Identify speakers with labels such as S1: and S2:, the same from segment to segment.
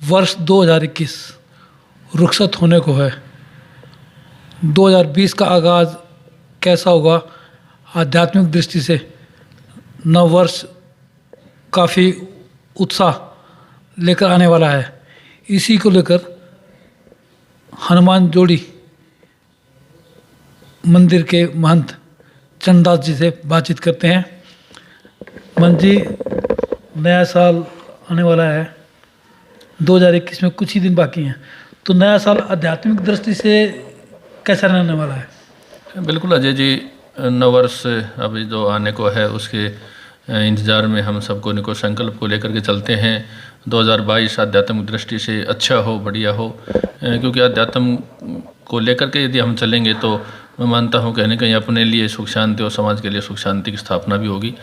S1: वर्ष 2021 रुखसत होने को है। 2020 का आगाज़ कैसा होगा आध्यात्मिक दृष्टि से? नव वर्ष काफ़ी उत्साह लेकर आने वाला है। इसी को लेकर हनुमान जोड़ी मंदिर के महंत चंदास जी से बातचीत करते हैं। महंत जी, नया साल आने वाला है, 2021 में कुछ ही दिन बाकी हैं, तो नया साल आध्यात्मिक दृष्टि से कैसा रहने वाला है?
S2: बिल्कुल अजय जी, नववर्ष अभी जो आने को है उसके इंतज़ार में हम सबको निको संकल्प को लेकर के चलते हैं। 2022 आध्यात्मिक दृष्टि से अच्छा हो, बढ़िया हो, क्योंकि अध्यात्म को लेकर के यदि हम चलेंगे तो मैं मानता हूँ कहीं ना कहीं अपने लिए सुख शांति और समाज के लिए सुख शांति की स्थापना भी होगी।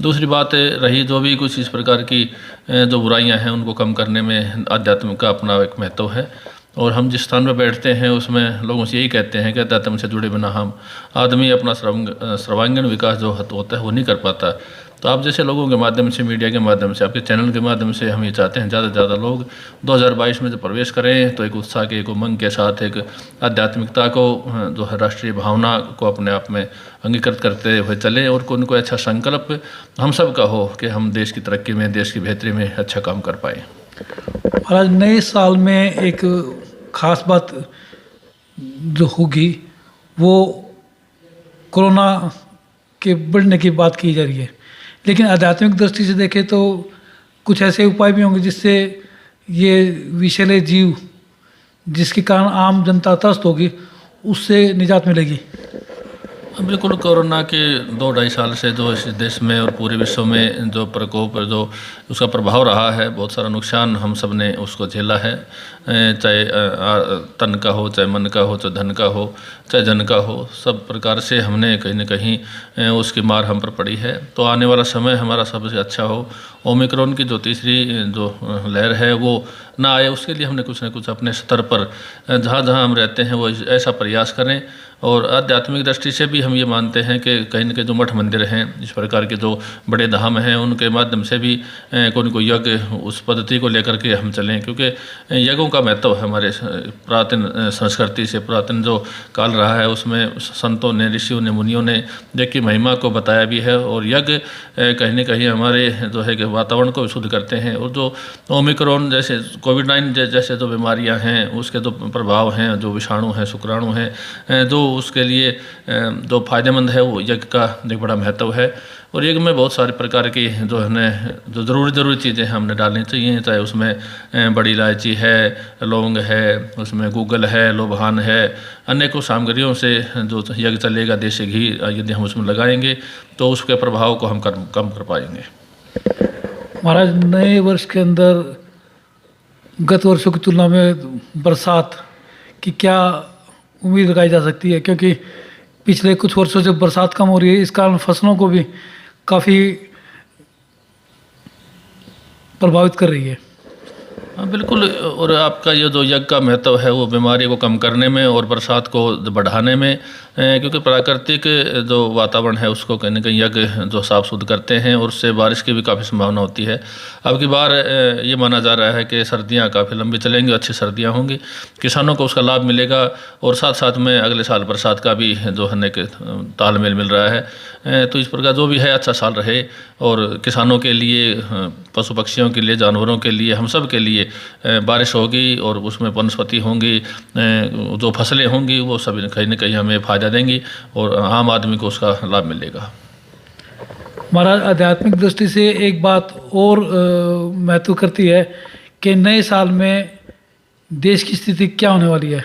S2: दूसरी बात रही जो भी कुछ इस प्रकार की जो बुराइयां हैं उनको कम करने में अध्यात्म का अपना एक महत्व है। और हम जिस स्थान पर बैठते हैं उसमें लोगों से यही कहते हैं कि अध्यात्म से जुड़े बिना हम आदमी अपना सर्वांगीण विकास जो होता है वो नहीं कर पाता। तो आप जैसे लोगों के माध्यम से, मीडिया के माध्यम से, आपके चैनल के माध्यम से हम ये चाहते हैं ज़्यादा से ज़्यादा लोग 2022 में जो प्रवेश करें तो एक उत्साह के, एक उमंग के साथ, एक आध्यात्मिकता को जो है राष्ट्रीय भावना को अपने आप में अंगीकृत करते हुए चलें और उनको अच्छा संकल्प हम सब का हो कि हम देश की तरक्की में, देश की बेहतरी में अच्छा काम कर पाएँ।
S1: महाराज, नए साल में एक ख़ास बात जो होगी वो कोरोना के बढ़ने की बात की जा रही है, लेकिन आध्यात्मिक दृष्टि से देखें तो कुछ ऐसे उपाय भी होंगे जिससे ये विषैले जीव जिसके कारण आम जनता त्रस्त होगी उससे निजात मिलेगी।
S2: बिल्कुल, कोरोना के 2-2.5 साल से जो इस देश में और पूरे विश्व में जो प्रकोप, जो उसका प्रभाव रहा है, बहुत सारा नुकसान हम सब ने उसको झेला है, चाहे तन का हो, चाहे मन का हो, चाहे धन का हो, चाहे जन का हो, सब प्रकार से हमने कहीं ना कहीं उसकी मार हम पर पड़ी है। तो आने वाला समय हमारा सबसे अच्छा हो, ओमिक्रॉन की जो तीसरी जो लहर है वो ना आए, उसके लिए हमने कुछ ना कुछ अपने स्तर पर जहाँ जहाँ हम रहते हैं वो ऐसा प्रयास करें। और आध्यात्मिक दृष्टि से भी हम ये मानते हैं कि कहीं न कहीं जो मठ मंदिर हैं, इस प्रकार के जो बड़े धाम हैं, उनके माध्यम से भी कोई न कोई यज्ञ उस पद्धति को लेकर के हम चलें, क्योंकि यज्ञों का महत्व है हमारे पुरातन संस्कृति से। पुरातन जो काल रहा है उसमें संतों ने, ऋषियों ने, मुनियों ने यज्ञ की महिमा को बताया भी है। और यज्ञ कहीं न कहीं हमारे जो है कि वातावरण को शुद्ध करते हैं। और जो ओमिक्रॉन जैसे कोविड-19 जैसे जो बीमारियाँ हैं उसके जो प्रभाव हैं, जो विषाणु हैं, शुक्राणु हैं, जो उसके लिए जो फ़ायदेमंद है वो यज्ञ का एक बड़ा महत्व है। और यज्ञ में बहुत सारे प्रकार की जो है जो ज़रूरी चीज़ें हमने डालनी चाहिए, चाहे उसमें बड़ी इलायची है, लौंग है, उसमें गूगल है, लोबान है, अनेकों सामग्रियों से जो यज्ञ चलेगा। देसी घी यदि हम उसमें लगाएंगे तो उसके प्रभाव को हम कम कर पाएंगे।
S1: महाराज, नए वर्ष के अंदर गत वर्षों की तुलना में बरसात की क्या उम्मीद लगाई जा सकती है? क्योंकि पिछले कुछ वर्षों से बरसात कम हो रही है, इस कारण फसलों को भी काफ़ी प्रभावित कर रही है।
S2: हाँ बिल्कुल, और आपका ये जो यज्ञ का महत्व है वो बीमारी को कम करने में और बरसात को बढ़ाने में, क्योंकि प्राकृतिक जो वातावरण है उसको कहीं ना कहीं यज्ञ जो साफ सुध करते हैं और उससे बारिश की भी काफ़ी संभावना होती है। अब की बार ये माना जा रहा है कि सर्दियाँ काफ़ी लंबी चलेंगी, अच्छी सर्दियाँ होंगी, किसानों को उसका लाभ मिलेगा। और साथ साथ में अगले साल बरसात का भी जो है कि तालमेल मिल रहा है। तो इस प्रकार जो भी है अच्छा साल रहे, और किसानों के लिए, पशु पक्षियों के लिए, जानवरों के लिए, हम सब के लिए बारिश होगी और उसमें वनस्पति होंगी, जो फसलें होंगी वो सभी कहीं ना कहीं हमें फ़ायदा देंगी और आम आदमी को उसका लाभ मिलेगा।
S1: महाराज, आध्यात्मिक दृष्टि से एक बात और महत्व करती है कि नए साल में देश की स्थिति क्या होने वाली है?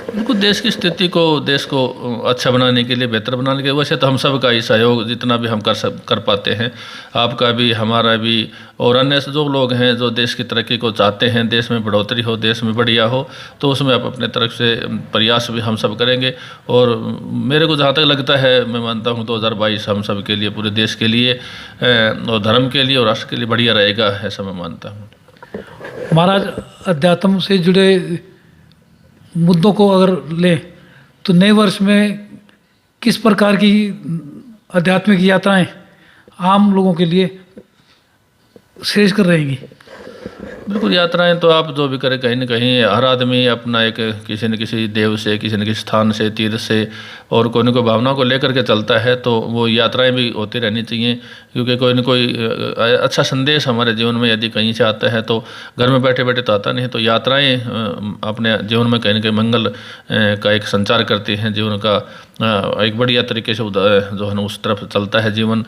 S2: बिल्कुल, देश की स्थिति को, देश को अच्छा बनाने के लिए, बेहतर बनाने के लिए वैसे तो हम सब का ही सहयोग जितना भी हम कर पाते हैं, आपका भी, हमारा भी, और अन्य जो लोग हैं जो देश की तरक्की को चाहते हैं, देश में बढ़ोतरी हो, देश में बढ़िया हो, तो उसमें आप अपने तरफ से प्रयास भी हम सब करेंगे। और मेरे को जहाँ तक लगता है, मैं मानता हूँ 2022 हम सब के लिए, पूरे देश के लिए और धर्म के लिए और राष्ट्र के लिए बढ़िया रहेगा, ऐसा मैं मानता हूँ।
S1: महाराज, अध्यात्म से जुड़े मुद्दों को अगर लें तो नए वर्ष में किस प्रकार की आध्यात्मिक यात्राएं आम लोगों के लिए श्रेष्ठ कर रहेंगी?
S2: बिल्कुल, यात्राएं तो आप जो भी करें, कहीं न कहीं हर आदमी अपना एक किसी न किसी देव से, किसी न किसी स्थान से, तीर्थ से और कोई न कोई भावना को लेकर के चलता है, तो वो यात्राएं भी होती रहनी चाहिए, क्योंकि कोई न कोई अच्छा संदेश हमारे जीवन में यदि कहीं से आता है तो घर में बैठे-बैठे तो आता नहीं, तो यात्राएं अपने जीवन में कहीं न कहीं मंगल का एक संचार करती हैं, जीवन का एक बढ़िया तरीके से जो है ना उस तरफ चलता है जीवन।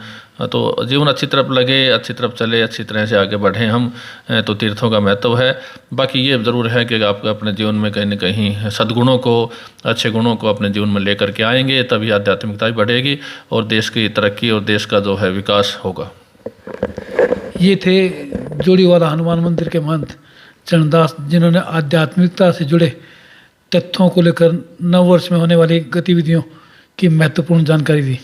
S2: तो जीवन अच्छी तरफ लगे, अच्छी तरफ चले, अच्छी तरह से आगे बढ़ें हम, तो तीर्थों का महत्व है। बाकी ये ज़रूर है कि आप अपने जीवन में कहीं न कहीं सद्गुणों को, अच्छे गुणों को अपने जीवन में लेकर के आएंगे, तभी आध्यात्मिकता भी बढ़ेगी और देश की तरक्की और देश का जो है विकास होगा।
S1: ये थे जोड़ीवाला हनुमान मंदिर के महंत चरणदास, जिन्होंने आध्यात्मिकता से जुड़े तथ्यों को लेकर नव वर्ष में होने वाली गतिविधियों की महत्वपूर्ण जानकारी दी।